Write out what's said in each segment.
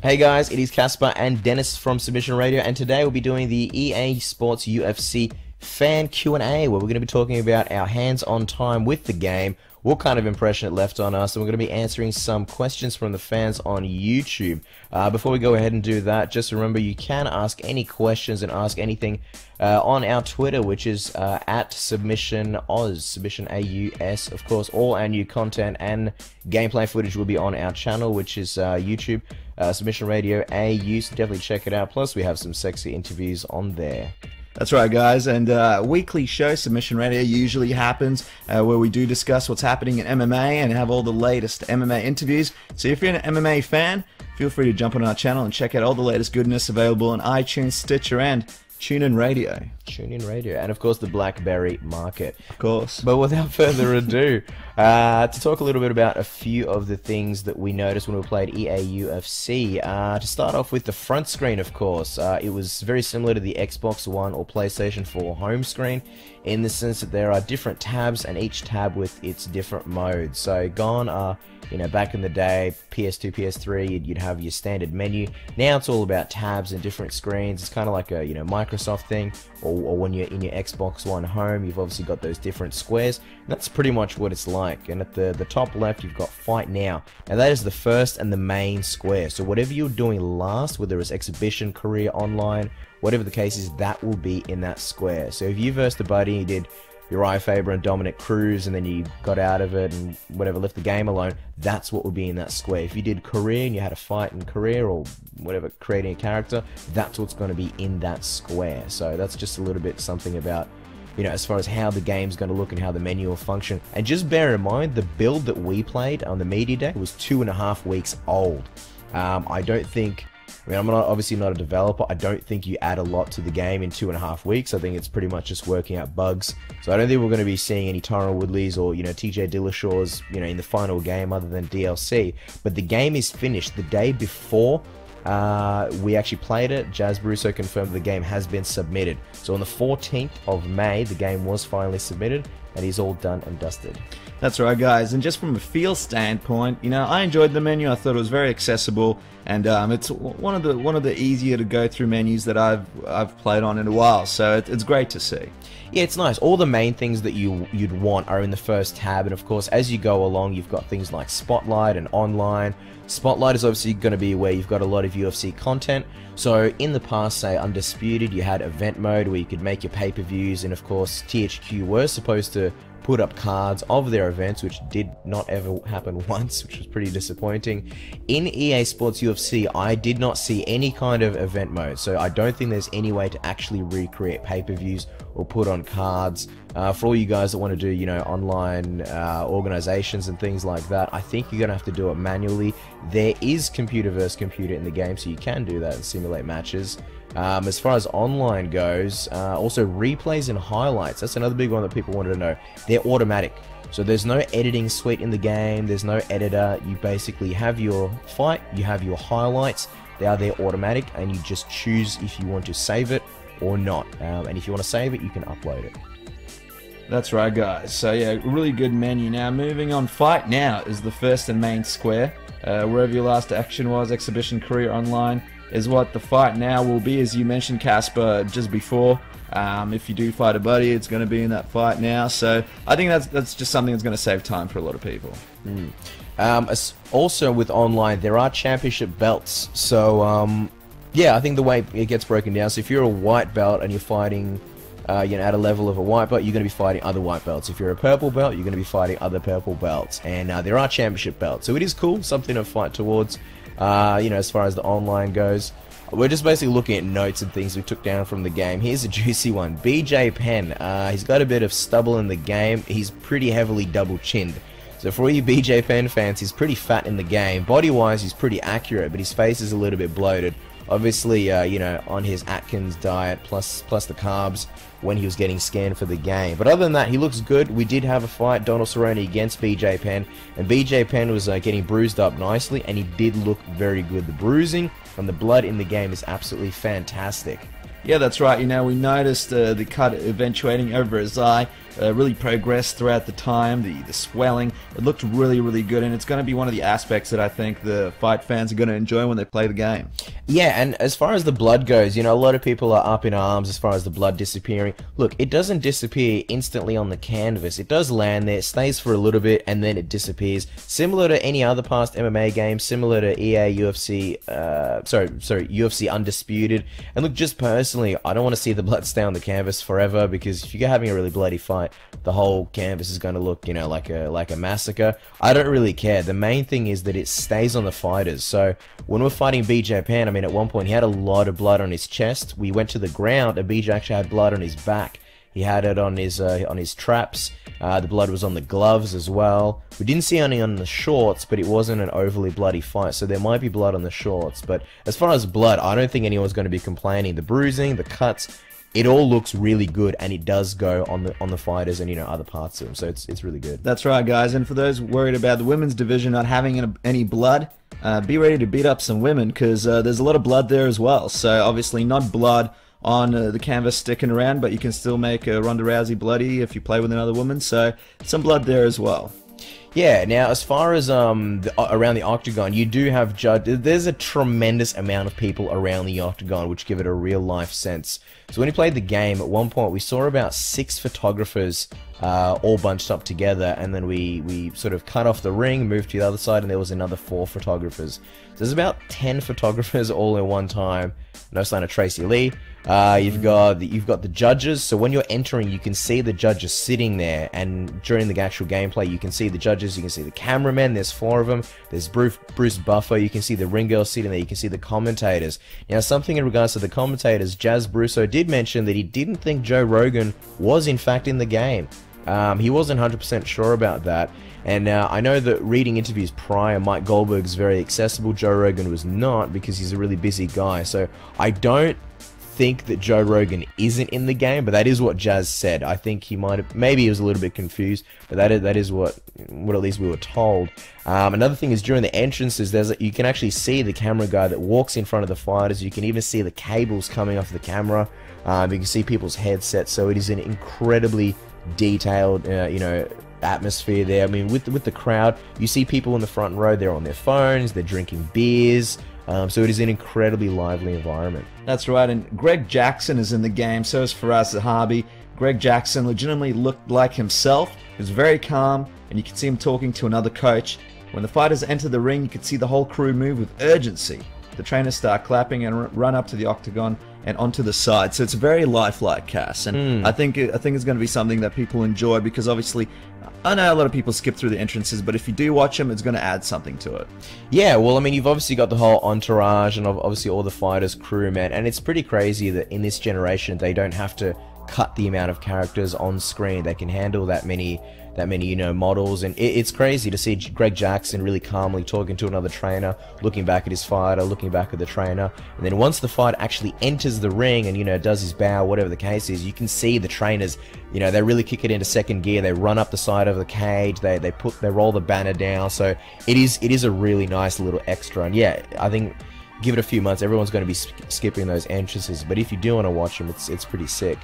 Hey guys, it is Casper and Dennis from Submission Radio, and today we'll be doing the EA Sports UFC fan Q&A, where we're going to be talking about our hands-on time with the game, what kind of impression it left on us, and we're going to be answering some questions from the fans on YouTube. Before we go ahead and do that, just remember you can ask any questions and ask anything on our Twitter, which is at SubmissionAus, Submission AUS. Of course, all our new content and gameplay footage will be on our channel, which is YouTube. Submission Radio AU, so definitely check it out. Plus, we have some sexy interviews on there. That's right, guys, and a weekly show, Submission Radio, usually happens where we do discuss what's happening in MMA and have all the latest MMA interviews. So if you're an MMA fan, feel free to jump on our channel and check out all the latest goodness available on iTunes, Stitcher, and TuneIn Radio. TuneIn Radio, and of course the BlackBerry Market. Of course. But without further ado, to talk a little bit about a few of the things that we noticed when we played EA UFC. To start off with the front screen, of course, it was very similar to the Xbox One or PlayStation 4 home screen, in the sense that there are different tabs, and each tab with its different modes. So gone are, back in the day, PS2, PS3, you'd have your standard menu. Now it's all about tabs and different screens. It's kind of like a Microsoft thing, or when you're in your Xbox One home, you've obviously got those different squares. And that's pretty much what it's like. And at the top left, you've got Fight Now. Now that is the first and the main square. So whatever you're doing last, whether it's exhibition, career, online, whatever the case is, that will be in that square. So if you versed a buddy, you did Uriah Faber and Dominic Cruz, and then you got out of it and whatever, left the game alone, that's what would be in that square. If you did career and you had a fight in career or whatever, creating a character, that's what's going to be in that square. So that's just a little bit something about, as far as how the game's going to look and how the menu will function. And just bear in mind, the build that we played on the media day was 2.5 weeks old. I don't think... I'm obviously not a developer. I don't think you add a lot to the game in 2.5 weeks. I think it's pretty much just working out bugs. So I don't think we're going to be seeing any Tyron Woodleys or, TJ Dillashaw's, in the final game other than DLC. But the game is finished. The day before we actually played it, Jazz Brousseau confirmed the game has been submitted. So on the 14th of May, the game was finally submitted, and he's all done and dusted. That's right, guys, and just from a feel standpoint, I enjoyed the menu. I thought it was very accessible, and it's one of the easier to go through menus that I've played on in a while. So it's great to see. Yeah, it's nice. All the main things that you'd want are in the first tab, and of course, as you go along, you've got things like Spotlight and Online. Spotlight is obviously going to be where you've got a lot of UFC content. So in the past, say Undisputed, you had event mode where you could make your pay-per-views, and of course THQ were supposed to put up cards of their events, which did not ever happen once, which was pretty disappointing. In EA Sports UFC, I did not see any kind of event mode, so I don't think there's any way to actually recreate pay-per-views or put on cards. For all you guys that want to do, online organizations and things like that, I think you're going to have to do it manually. There is computer versus computer in the game, so you can do that and simulate matches. As far as online goes, also replays and highlights, that's another big one that people wanted to know. They're automatic, so there's no editing suite in the game, there's no editor. You basically have your fight, you have your highlights, they are there automatic, and you just choose if you want to save it or not. And if you want to save it, you can upload it. That's right, guys. So yeah, really good menu. Now moving on, Fight Now is the first and main square. Wherever your last action was, exhibition, career, online, is what the Fight Now will be, as you mentioned, Casper, just before. If you do fight a buddy, it's going to be in that Fight Now. So I think that's just something that's going to save time for a lot of people. Also with online, there are championship belts. So yeah, I think the way it gets broken down, so if you're a white belt and you're fighting at a level of a white belt, you're going to be fighting other white belts. If you're a purple belt, you're going to be fighting other purple belts. And there are championship belts, so it is cool, something to fight towards. As far as the online goes, we're just basically looking at notes and things we took down from the game. Here's a juicy one. BJ Penn, he's got a bit of stubble in the game. He's pretty heavily double-chinned. So for all you BJ Penn fans, he's pretty fat in the game. Body-wise, he's pretty accurate, but his face is a little bit bloated. Obviously, on his Atkins diet, plus the carbs, when he was getting scanned for the game. But other than that, he looks good. We did have a fight, Donald Cerrone against BJ Penn, and BJ Penn was getting bruised up nicely, and he did look very good. The bruising and the blood in the game is absolutely fantastic. Yeah, that's right. We noticed the cut eventuating over his eye. really progressed throughout the time. The swelling, it looked really, really good, and it's going to be one of the aspects that I think the fight fans are going to enjoy when they play the game. Yeah, and as far as the blood goes, you know, a lot of people are up in arms as far as the blood disappearing. Look, it doesn't disappear instantly on the canvas. It does land there, stays for a little bit, and then it disappears. Similar to any other past MMA game, similar to EA UFC, UFC Undisputed. And look, just personally, I don't want to see the blood stay on the canvas forever, because if you're having a really bloody fight, the whole canvas is going to look, you know, like a massacre. I don't really care. The main thing is that it stays on the fighters. So when we're fighting BJ Penn, I mean, at one point he had a lot of blood on his chest. We went to the ground, and BJ actually had blood on his back. He had it on his traps. The blood was on the gloves as well. We didn't see any on the shorts, but it wasn't an overly bloody fight, so there might be blood on the shorts. But as far as blood, I don't think anyone's going to be complaining. The bruising, the cuts, it all looks really good, and it does go on the fighters and, you know, other parts of them. So it's really good. That's right, guys. And for those worried about the women's division not having any blood, be ready to beat up some women, because there's a lot of blood there as well. So obviously not blood on the canvas sticking around, but you can still make Ronda Rousey bloody if you play with another woman. So some blood there as well. Yeah, now as far as around the octagon, you do have judges. There's a tremendous amount of people around the octagon, which give it a real life sense. So when we played the game, at one point we saw about 6 photographers all bunched up together, and then we sort of cut off the ring, moved to the other side, and there was another 4 photographers. So there's about 10 photographers all at one time. No sign of Tracy Lee. You've got the judges. So when you're entering, you can see the judges sitting there, and during the actual gameplay, you can see the judges. You can see the cameramen. There's 4 of them. There's Bruce Buffer. You can see the ring girl sitting there. You can see the commentators. Now, something in regards to the commentators, Jazz Brousseau did mention that he didn't think Joe Rogan was in fact in the game. He wasn't 100% sure about that. And I know that reading interviews prior, Mike Goldberg's very accessible. Joe Rogan was not, because he's a really busy guy. So I don't think that Joe Rogan isn't in the game, but that is what Jazz said. I think he might have, maybe he was a little bit confused, but that is what at least we were told. Another thing is, during the entrances, you can actually see the camera guy that walks in front of the fighters. You can even see the cables coming off the camera. You can see people's headsets. So it is an incredibly detailed, you know, atmosphere there. I mean, with the crowd, you see people in the front row. They're on their phones. They're drinking beers. So it is an incredibly lively environment. That's right, and Greg Jackson is in the game, so is Faraz Zahabi. Greg Jackson legitimately looked like himself. He was very calm, and you could see him talking to another coach. When the fighters enter the ring, you could see the whole crew move with urgency. The trainers start clapping and run up to the octagon and onto the side. So it's a very lifelike cast, and I think it's going to be something that people enjoy, because obviously I know a lot of people skip through the entrances, but if you do watch them, it's going to add something to it. Yeah, well, I mean, you've obviously got the whole entourage and obviously all the fighters, crewmen, and it's pretty crazy that in this generation they don't have to cut the amount of characters on screen. They can handle that many, you know, models, and it's crazy to see Greg Jackson really calmly talking to another trainer, looking back at his fighter, looking back at the trainer, and then once the fighter actually enters the ring and, you know, does his bow, whatever the case is, you can see the trainers, you know, they really kick it into second gear. They run up the side of the cage, they roll the banner down. So it is a really nice little extra, and yeah, I think give it a few months, everyone's going to be skipping those entrances, but if you do want to watch them, it's pretty sick.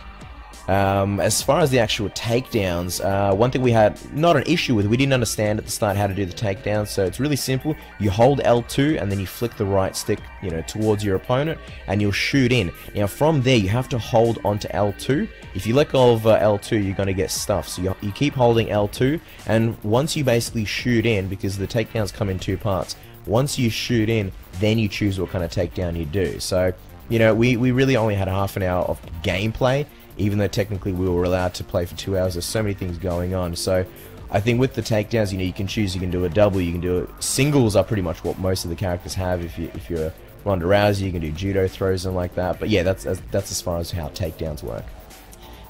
As far as the actual takedowns, one thing we had not an issue with, we didn't understand at the start how to do the takedowns, so it's really simple. You hold L2 and then you flick the right stick, you know, towards your opponent, and you'll shoot in. Now from there you have to hold onto L2. If you let go of L2, you're going to get stuffed, so you keep holding L2, and once you basically shoot in, because the takedowns come in 2 parts, once you shoot in, then you choose what kind of takedown you do. So, you know, we really only had half an hour of gameplay, even though technically we were allowed to play for 2 hours. There's so many things going on. So I think with the takedowns, you know, you can choose, you can do a double, you can do it. Singles are pretty much what most of the characters have. If you're Ronda Rousey, you can do judo throws and like that. But yeah, that's as far as how takedowns work.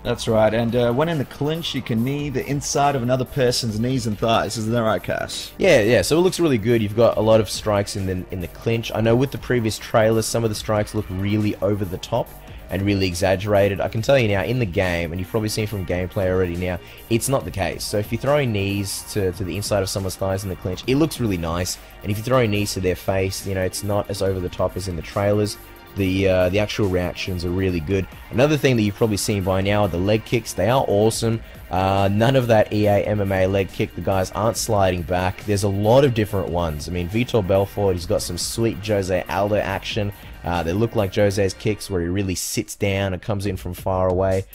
That's right, and when in the clinch, you can knee the inside of another person's knees and thighs. Isn't that right, Cass? Yeah. So it looks really good. You've got a lot of strikes in the clinch. I know with the previous trailers, some of the strikes look really over the top and really exaggerated. I can tell you now, in the game, and you've probably seen from gameplay already now, it's not the case. So if you're throwing knees to the inside of someone's thighs in the clinch, it looks really nice. And if you're throwing knees to their face, you know, it's not as over the top as in the trailers. The actual reactions are really good. Another thing that you've probably seen by now are the leg kicks. They are awesome. None of that EA MMA leg kick. The guys aren't sliding back. There's a lot of different ones. I mean, Vitor Belfort, he's got some sweet Jose Aldo action. They look like Jose's kicks where he really sits down and comes in from far away.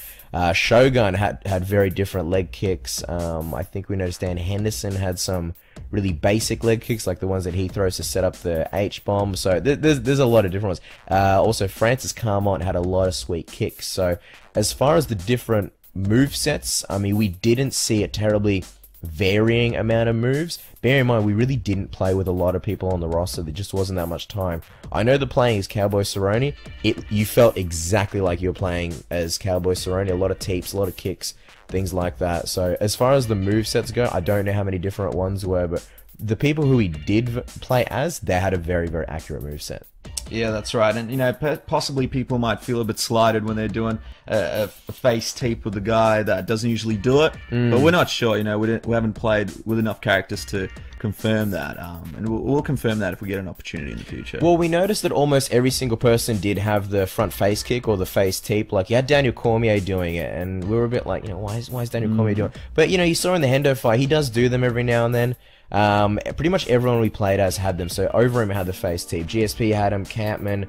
Shogun had very different leg kicks. I think we noticed Dan Henderson had some really basic leg kicks, like the ones that he throws to set up the H-bomb. So there's a lot of different ones. Also, Francis Carmont had a lot of sweet kicks. So as far as the different move sets, I mean, we didn't see a terribly varying amount of moves. Bear in mind, we really didn't play with a lot of people on the roster. There just wasn't that much time. I know the playing as Cowboy Cerrone, you felt exactly like you were playing as Cowboy Cerrone. A lot of teeps, a lot of kicks, things like that. So as far as the movesets go, I don't know how many different ones were, but the people who we did play as, they had a very, very accurate moveset. Yeah, that's right. And, you know, possibly people might feel a bit slighted when they're doing a face tape with a guy that doesn't usually do it. But we're not sure, you know, we haven't played with enough characters to confirm that. And we'll confirm that if we get an opportunity in the future. Well, we noticed that almost every single person did have the front face kick or the face tape. Like, you had Daniel Cormier doing it, and we were a bit like, you know, why is Daniel Cormier doing it? But, you know, you saw in the Hendo fight, he does do them every now and then. Pretty much everyone we played as had them. So Overeem had the face tape, GSP had them, Kampmann,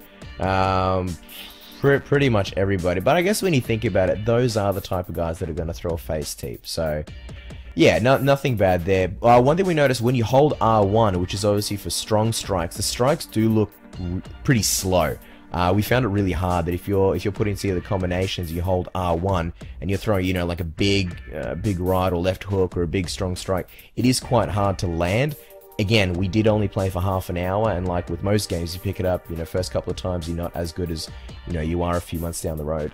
pretty much everybody. But I guess when you think about it, those are the type of guys that are going to throw a face tape. So yeah, nothing bad there. One thing we noticed, when you hold R1, which is obviously for strong strikes, the strikes do look pretty slow. We found it really hard that if you're putting together combinations, you hold R1 and you're throwing, you know, like a big right or left hook or a big strong strike, it is quite hard to land. Again, we did only play for half an hour, and like with most games, you pick it up, you know, first couple of times, you're not as good as, you know, you are a few months down the road.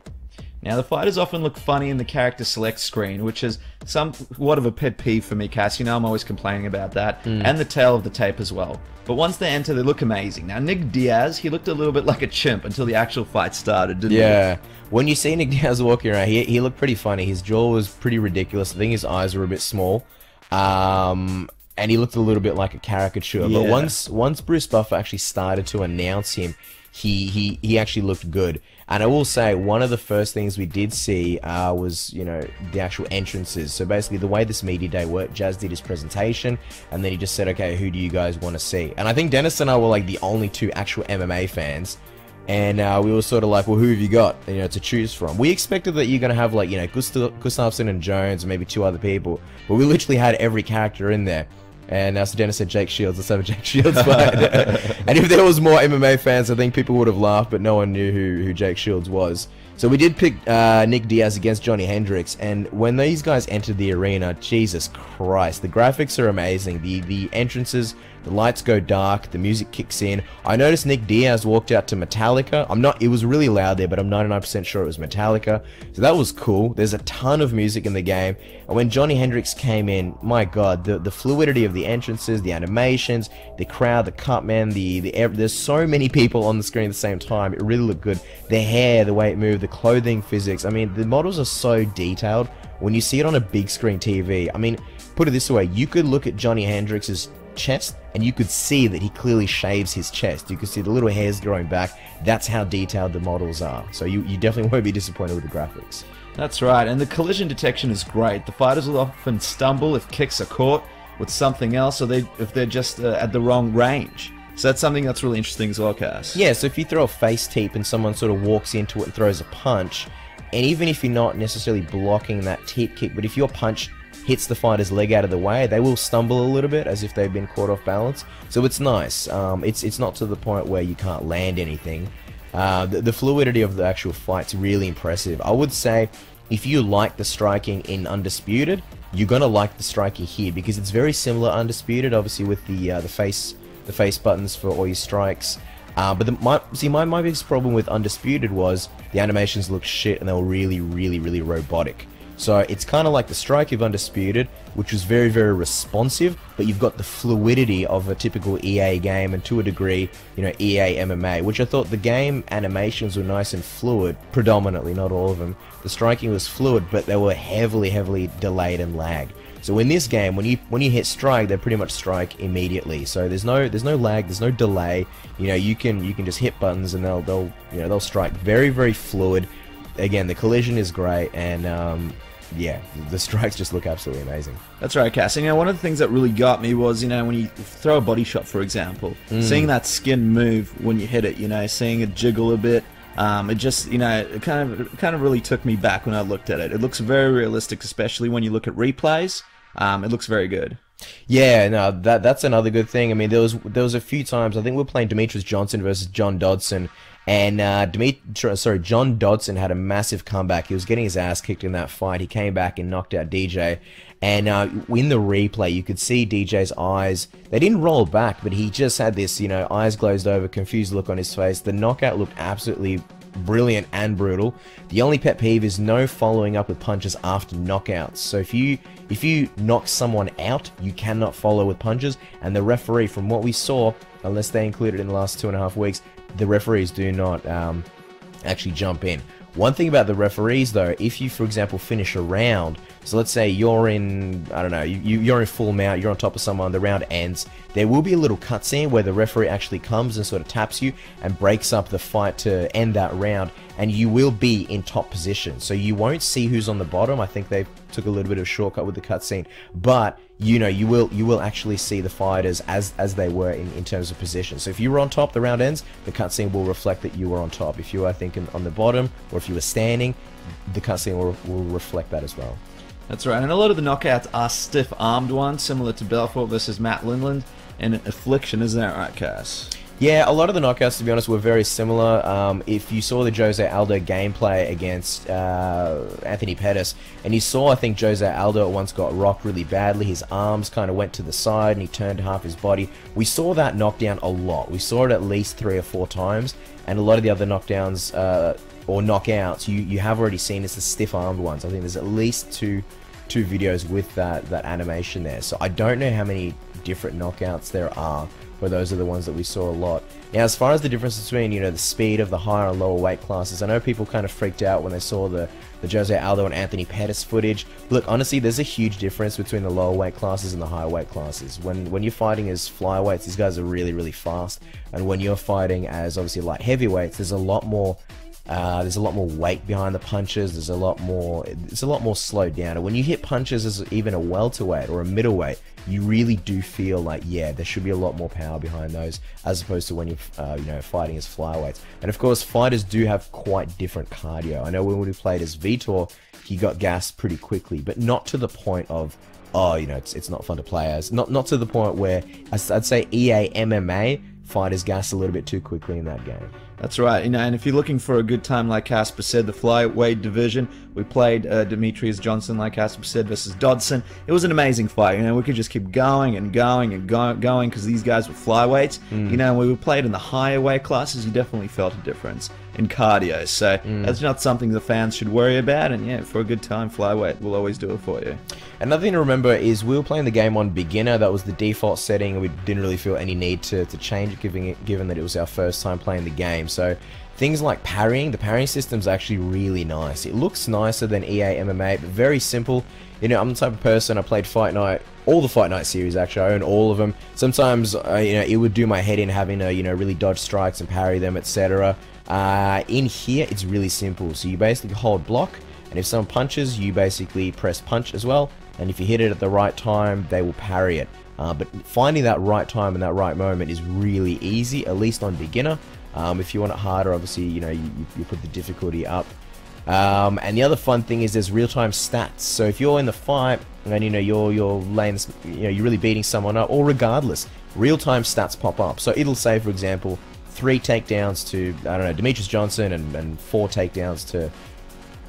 Now, the fighters often look funny in the character select screen, which is somewhat of a pet peeve for me, Cass. You know, I'm always complaining about that. And the tail of the tape as well. But once they enter, they look amazing. Now, Nick Diaz, he looked a little bit like a chimp until the actual fight started, didn't he? Yeah. When you see Nick Diaz walking around, he looked pretty funny. His jaw was pretty ridiculous. I think his eyes were a bit small. And he looked a little bit like a caricature. Yeah. But once Bruce Buffer actually started to announce him, he actually looked good. And I will say, one of the first things we did see was, you know, the actual entrances. So basically, the way this media day worked, Jazz did his presentation, and then he just said, okay, who do you guys want to see? And I think Dennis and I were like the only two actual MMA fans. And we were sort of like, well, who have you got, you know, to choose from? We expected that you're going to have, like, you know, Gustafsson and Jones and maybe two other people. But we literally had every character in there. And so Dennis said Jake Shields. Let's have a Jake Shields fight. And if there was more MMA fans, I think people would have laughed, but no one knew who Jake Shields was. So we did pick Nick Diaz against Johnny Hendricks, and when these guys entered the arena, Jesus Christ, the graphics are amazing. The entrances, the lights go dark, the music kicks in. I noticed Nick Diaz walked out to Metallica. It was really loud there, but I'm 99% sure it was Metallica. So that was cool. There's a ton of music in the game. And when Johnny Hendricks came in, my God, the fluidity of the entrances, the animations, the crowd, the cutmen, there's so many people on the screen at the same time. It really looked good. The hair, the way it moved, the clothing, physics. I mean, the models are so detailed. When you see it on a big screen TV, I mean, put it this way, you could look at Johnny Hendricks' chest and you could see that he clearly shaves his chest. You could see the little hairs growing back. That's how detailed the models are. So you definitely won't be disappointed with the graphics. That's right, and the collision detection is great. The fighters will often stumble if kicks are caught with something else, or if they're just at the wrong range. So that's something that's really interesting as well, Cass. Yeah, so if you throw a face tape and someone sort of walks into it and throws a punch, and even if you're not necessarily blocking that tape kick, but if your punch hits the fighter's leg out of the way, they will stumble a little bit as if they've been caught off balance. So it's nice. It's not to the point where you can't land anything. The fluidity of the actual fight's really impressive. I would say if you like the striking in Undisputed, you're gonna like the striking here because it's very similar to Undisputed, obviously with the face buttons for all your strikes. But my biggest problem with Undisputed was the animations looked shit and they were really, really, really robotic. So it's kind of like the strike of Undisputed, which was very, very responsive, but you've got the fluidity of a typical EA game and to a degree, you know, EA MMA, which I thought the game animations were nice and fluid, predominantly, not all of them. The striking was fluid, but they were heavily, heavily delayed and lagged. So in this game, when you hit strike, they pretty much strike immediately. So there's no lag, there's no delay. You can just hit buttons and they'll strike very, very fluid. Again, the collision is great, and yeah, the strikes just look absolutely amazing. That's right, Cass. One of the things that really got me was, when you throw a body shot, for example, seeing that skin move when you hit it, seeing it jiggle a bit, it just, it kind of really took me back when I looked at it. It looks very realistic, especially when you look at replays. It looks very good. Yeah, no, that's another good thing. I mean, there was a few times, I think we were playing Demetrious Johnson versus John Dodson, and John Dodson had a massive comeback. He was getting his ass kicked in that fight. He came back and knocked out DJ. And in the replay, you could see DJ's eyes. They didn't roll back, but he just had this, eyes glazed over, confused look on his face. The knockout looked absolutely brilliant and brutal. The only pet peeve is no following up with punches after knockouts. So if you knock someone out, you cannot follow with punches. And the referee, from what we saw, unless they included in the last 2.5 weeks, the referees do not actually jump in. One thing about the referees, though, if you, for example, finish a round, so let's say you're in, I don't know, you're in full mount, you're on top of someone, the round ends, there will be a little cutscene where the referee actually comes and sort of taps you and breaks up the fight to end that round, and you will be in top position. So you won't see who's on the bottom. I think they took a little bit of a shortcut with the cutscene, but you will actually see the fighters as they were in terms of position. So if you were on top, the round ends, the cutscene will reflect that you were on top. If you were, I think, on the bottom, or if you were standing, the cutscene will reflect that as well. That's right, and a lot of the knockouts are stiff-armed ones, similar to Belfort versus Matt Lindland and Affliction, isn't that right, Cass? Yeah, a lot of the knockouts, to be honest, were very similar. If you saw the Jose Aldo gameplay against Anthony Pettis, and you saw, I think, Jose Aldo once got rocked really badly. His arms kind of went to the side, and he turned half his body. We saw that knockdown a lot. We saw it at least 3 or 4 times, and a lot of the other knockdowns or knockouts you have already seen is the stiff-armed ones. I think there's at least two videos with that animation there. So I don't know how many different knockouts there are, but those are the ones that we saw a lot. Now, as far as the difference between, the speed of the higher and lower weight classes, I know people kind of freaked out when they saw the Jose Aldo and Anthony Pettis footage. Look, honestly, there's a huge difference between the lower weight classes and the higher weight classes. When you're fighting as flyweights, these guys are really, really fast, and when you're fighting as obviously light heavyweights, there's a lot more weight behind the punches. It's a lot more slowed down. And when you hit punches as even a welterweight or a middleweight, you really do feel like, yeah, there should be a lot more power behind those, as opposed to when you're fighting as flyweights. And of course, fighters do have quite different cardio. I know when we played as Vitor, he got gassed pretty quickly, but not to the point of, it's not fun to play as. Not to the point where I'd say EA MMA fighters gas a little bit too quickly in that game. That's right, and if you're looking for a good time, like Casper said, the flyweight division, we played Demetrious Johnson, like Casper said, versus Dodson. It was an amazing fight. We could just keep going and going and going because these guys were flyweights. When we played in the higher weight classes, you definitely felt a difference in cardio. So that's not something the fans should worry about. And yeah, for a good time, flyweight will always do it for you. Another thing to remember is we were playing the game on beginner. That was the default setting, and we didn't really feel any need to change it, given that it was our first time playing the game. So things like parrying, the parrying system's actually really nice. It looks nicer than EA MMA, but very simple. I'm the type of person, I played Fight Night, all the Fight Night series actually, I own all of them. Sometimes, it would do my head in having to, really dodge strikes and parry them, etc. In here, it's really simple. So you basically hold block, and if someone punches, you basically press punch as well. And if you hit it at the right time, they will parry it. But finding that right time and that right moment is really easy, at least on beginner. If you want it harder, obviously, you put the difficulty up. And the other fun thing is there's real-time stats. So if you're in the fight and you're laying, you're really beating someone up, or regardless, real-time stats pop up. So it'll say, for example, 3 takedowns to, I don't know, Demetrious Johnson, and 4 takedowns to,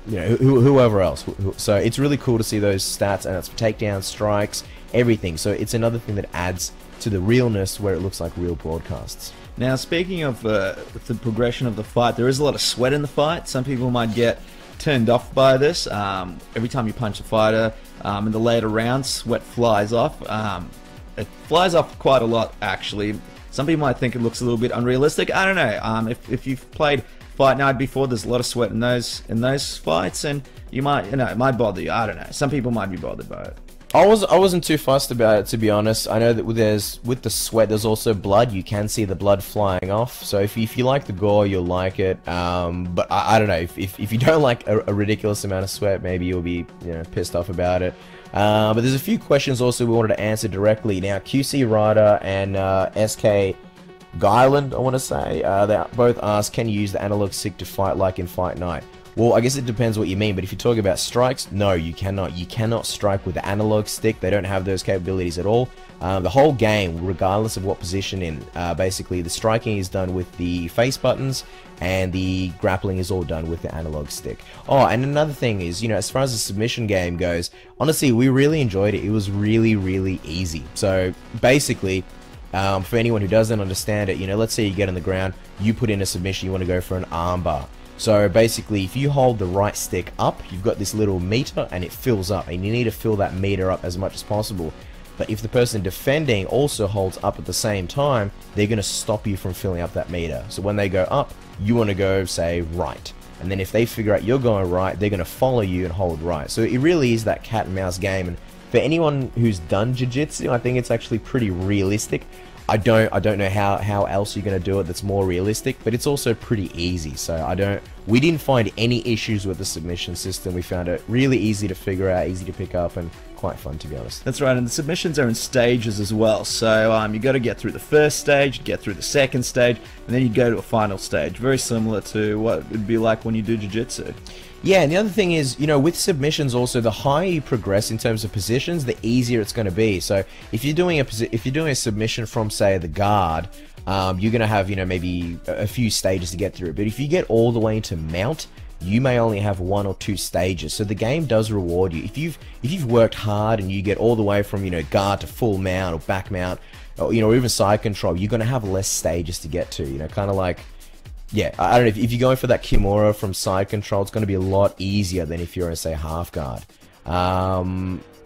whoever else. So it's really cool to see those stats, and it's for takedowns, strikes, everything. So it's another thing that adds to the realness where it looks like real broadcasts. Now, speaking of the progression of the fight, there is a lot of sweat in the fight. Some people might get turned off by this. Every time you punch a fighter in the later rounds, sweat flies off. It flies off quite a lot, actually. Some people might think it looks a little bit unrealistic. I don't know. If you've played Fight Night before, there's a lot of sweat in those fights, and you might, it might bother you. I don't know. Some people might be bothered by it. I wasn't too fussed about it, to be honest. I know that with the sweat, there's also blood. You can see the blood flying off. So if you like the gore, you'll like it. But I don't know, if you don't like a ridiculous amount of sweat, maybe you'll be, you know, pissed off about it. But there's a few questions also we wanted to answer directly. Now, QC Rider and SK Guyland, I want to say, they both asked, can you use the analog stick to fight like in Fight Night? Well, I guess it depends what you mean, but if you're talking about strikes, no, you cannot. You cannot strike with the analog stick. They don't have those capabilities at all. The whole game, regardless of what position in, basically the striking is done with the face buttons, and the grappling is all done with the analog stick. Oh, and another thing is, you know, as far as the submission game goes, honestly, we really enjoyed it. It was really, really easy. So, basically, for anyone who doesn't understand it, you know, let's say you get on the ground, you put in a submission, you want to go for an armbar. So basically, if you hold the right stick up, you've got this little meter and it fills up, and you need to fill that meter up as much as possible. But if the person defending also holds up at the same time, they're going to stop you from filling up that meter. So when they go up, you want to go, say, right. And then if they figure out you're going right, they're going to follow you and hold right. So it really is that cat and mouse game. And for anyone who's done Jiu Jitsu, I think it's actually pretty realistic. I don't know how else you're going to do it that's more realistic, but it's also pretty easy. So we didn't find any issues with the submission system. We found it really easy to figure out, easy to pick up, and quite fun, to be honest. That's right, and the submissions are in stages as well. So you got to get through the first stage, get through the second stage, and then you go to a final stage. Very similar to what it would be like when you do Jiu-Jitsu. Yeah, and the other thing is, you know, with submissions also, the higher you progress in terms of positions, the easier it's going to be. So if you're doing a submission from, say, the guard, you're going to have, you know, maybe a few stages to get through. But if you get all the way into mount, you may only have 1 or 2 stages. So the game does reward you. If you've worked hard and you get all the way from, you know, guard to full mount or back mount, or, you know, or even side control, you're going to have less stages to get to. You know, kind of like, yeah, I don't know, if you're going for that Kimura from side control, it's going to be a lot easier than if you're in, say, half guard.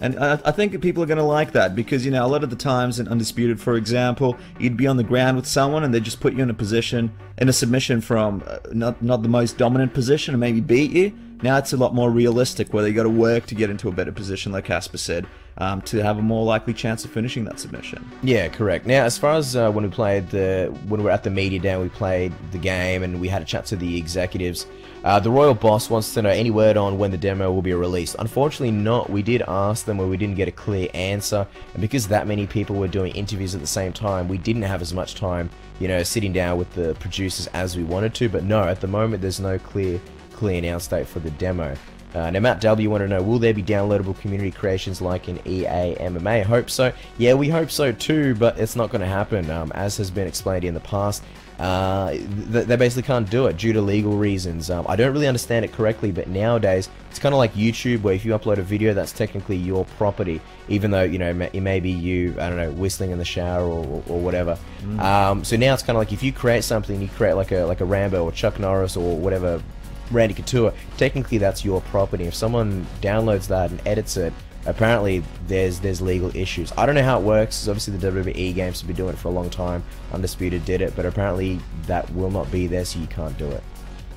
And I think people are going to like that because, you know, a lot of the times in Undisputed, for example, you'd be on the ground with someone and they just put you in a position, in a submission from not the most dominant position and maybe beat you. Now it's a lot more realistic where they got to work to get into a better position, like Casper said, to have a more likely chance of finishing that submission. Yeah, correct. Now, as far as when we were at the media day, we played the game and we had a chat to the executives. The Royal Boss wants to know any word on when the demo will be released. Unfortunately not. We did ask them, but we didn't get a clear answer. And because that many people were doing interviews at the same time, we didn't have as much time, you know, sitting down with the producers as we wanted to. But no, at the moment, there's no clear announce date for the demo. Now, Matt W. wanted to know, will there be downloadable community creations like in EA MMA? Hope so. Yeah, we hope so too, but it's not going to happen. As has been explained in the past, they basically can't do it due to legal reasons. I don't really understand it correctly, but nowadays it's kind of like YouTube, where if you upload a video, that's technically your property, even though, you know, it may be you, I don't know, whistling in the shower or whatever. So now it's kind of like if you create something, you create like a Rambo or Chuck Norris or whatever, Randy Couture, technically that's your property. If someone downloads that and edits it, apparently there's legal issues. I don't know how it works. Obviously the WWE games have been doing it for a long time. Undisputed did it, but apparently that will not be there, so you can't do it.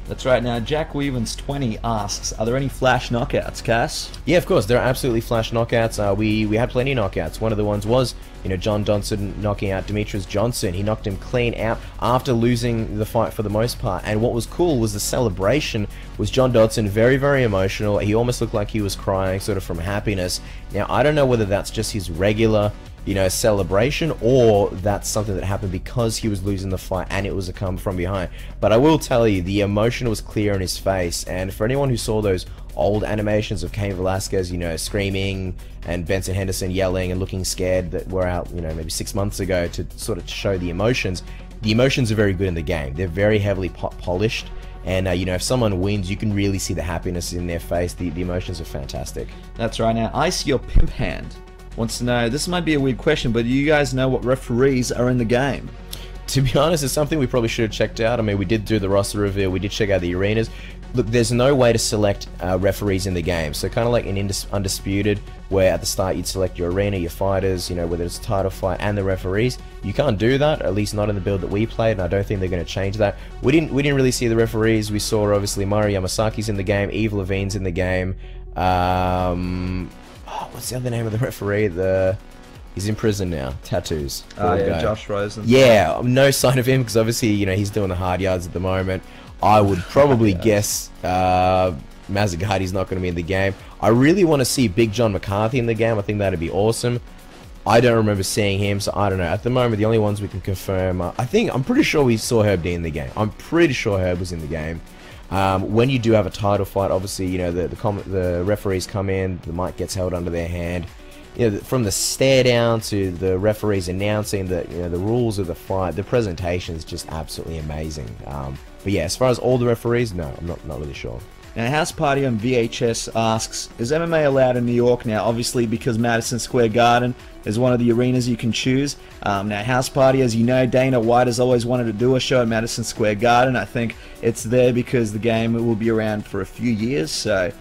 That's right. Now, Jack Weavens 20 asks, are there any flash knockouts, Cass? Yeah, of course, there are absolutely flash knockouts. We had plenty of knockouts. One of the ones was, you know, John Dodson knocking out Demetrious Johnson. He knocked him clean out after losing the fight for the most part. And what was cool was the celebration was John Dodson, very, very emotional. He almost looked like he was crying, sort of from happiness. Now, I don't know whether that's just his regular, you know, celebration, or that's something that happened because he was losing the fight and it was a come from behind. But I will tell you, the emotion was clear in his face. And for anyone who saw those old animations of Cain Velasquez, you know, screaming, and Benson Henderson yelling and looking scared, that were out, you know, maybe 6 months ago, to sort of show the emotions are very good in the game. They're very heavily polished. And, you know, if someone wins, you can really see the happiness in their face. The emotions are fantastic. That's right. Now, Ice Your Pimp Hand wants to know, this might be a weird question, but do you guys know what referees are in the game? To be honest, it's something we probably should have checked out. I mean, we did do the roster reveal, we did check out the arenas. Look, there's no way to select referees in the game. So kind of like in Undisputed, where at the start you'd select your arena, your fighters, you know, whether it's a title fight, and the referees. You can't do that, at least not in the build that we played, and I don't think they're going to change that. We didn't really see the referees. We saw, obviously, Mario Yamasaki's in the game, Eve Levine's in the game. Oh, what's the other name of the referee? He's in prison now. Tattoos. Oh, Poor yeah, guy. Josh Rosen. Yeah, no sign of him because obviously, you know, he's doing the hard yards at the moment. I would probably guess Mazzagati's not going to be in the game. I really want to see Big John McCarthy in the game. I think that'd be awesome. I don't remember seeing him, so I don't know. At the moment, the only ones we can confirm, I'm pretty sure we saw Herb D in the game. I'm pretty sure Herb was in the game. When you do have a title fight, obviously, you know, the referees come in, the mic gets held under their hand. You know, from the stare down to the referees announcing the, you know, the rules of the fight, the presentation is just absolutely amazing. But yeah, as far as all the referees, no, I'm not really sure. Now, House Party on VHS asks, is MMA allowed in New York now? Obviously, because Madison Square Garden is one of the arenas you can choose. Now, House Party, as you know, Dana White has always wanted to do a show at Madison Square Garden. I think it's there because the game will be around for a few years, so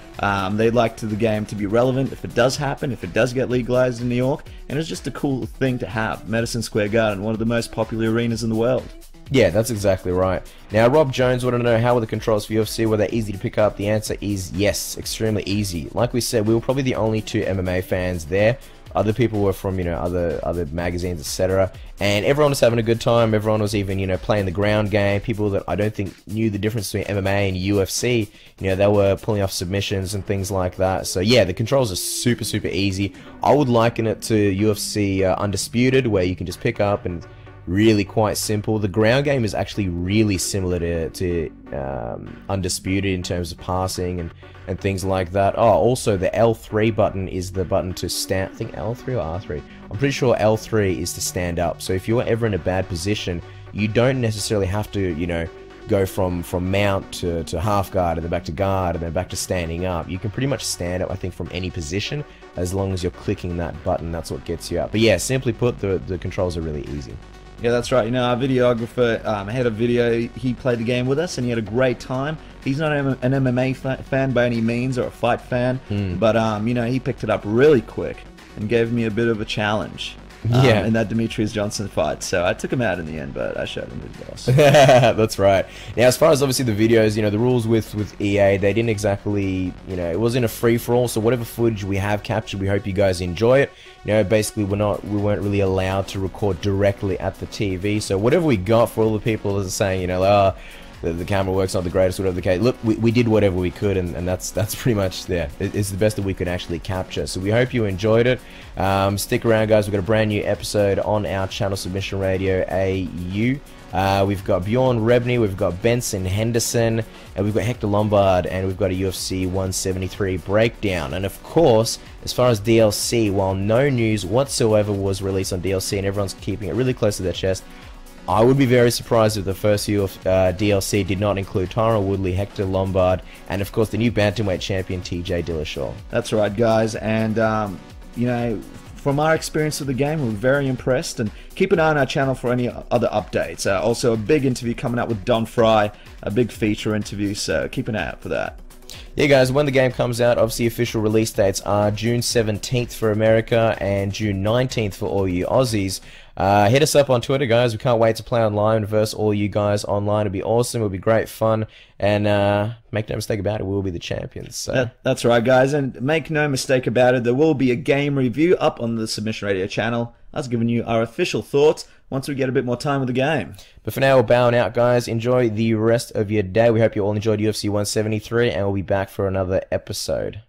they'd like the game to be relevant if it does happen, if it does get legalized in New York, and it's just a cool thing to have. Madison Square Garden, one of the most popular arenas in the world. Yeah, that's exactly right. Now, Rob Jones wanted to know, how were the controls for UFC? Were they easy to pick up? The answer is yes, extremely easy. Like we said, we were probably the only two MMA fans there. Other people were from, you know, other magazines, etc. And everyone was having a good time. Everyone was even, you know, playing the ground game. People that I don't think knew the difference between MMA and UFC, you know, they were pulling off submissions and things like that. So yeah, the controls are super, super easy. I would liken it to UFC Undisputed, where you can just pick up and really quite simple. The ground game is actually really similar to Undisputed in terms of passing and things like that. Oh, also the L3 button is the button to stand. I think L3 or R3. I'm pretty sure L3 is to stand up. So if you're ever in a bad position, you don't necessarily have to, you know, go from mount to half guard and then back to guard and then back to standing up. You can pretty much stand up, I think, from any position as long as you're clicking that button. That's what gets you up. But yeah, simply put, the controls are really easy. Yeah, that's right. You know, our videographer, head of video, he played the game with us and he had a great time. He's not an MMA fan by any means, or a fight fan, but you know, he picked it up really quick and gave me a bit of a challenge. In that Demetrious Johnson fight. So I took him out in the end, but I showed him his boss. That's right. Now, as far as obviously the videos, you know, the rules with EA, they didn't exactly, you know, it wasn't a free-for-all, so whatever footage we have captured, we hope you guys enjoy it. You know, basically we weren't really allowed to record directly at the TV, so whatever we got, for all the people that are saying, you know, the camera work's not the greatest, whatever the case. Look, we did whatever we could, and that's pretty much there. It's the best that we could actually capture. So we hope you enjoyed it. Stick around, guys. We've got a brand new episode on our channel, Submission Radio AU. We've got Bjorn Rebney, we've got Benson Henderson, and we've got Hector Lombard, and we've got a UFC 173 breakdown. And of course, as far as DLC, while no news whatsoever was released on DLC, and everyone's keeping it really close to their chest, I would be very surprised if the first DLC did not include Tyron Woodley, Hector Lombard, and of course the new bantamweight champion TJ Dillashaw. That's right, guys, and you know, from our experience of the game, we're very impressed, and keep an eye on our channel for any other updates. Also, a big interview coming up with Don Fry, a big feature interview, so keep an eye out for that. Yeah, guys, when the game comes out, obviously official release dates are June 17th for America and June 19th for all you Aussies. Hit us up on Twitter, guys. We can't wait to play online versus all you guys online. It'll be awesome. It'll be great fun. And make no mistake about it, we'll be the champions. So. That's right, guys. And make no mistake about it, there will be a game review up on the Submission Radio channel. Us giving you our official thoughts once we get a bit more time with the game. But for now, we're bowing out, guys. Enjoy the rest of your day. We hope you all enjoyed UFC 173, and we'll be back for another episode.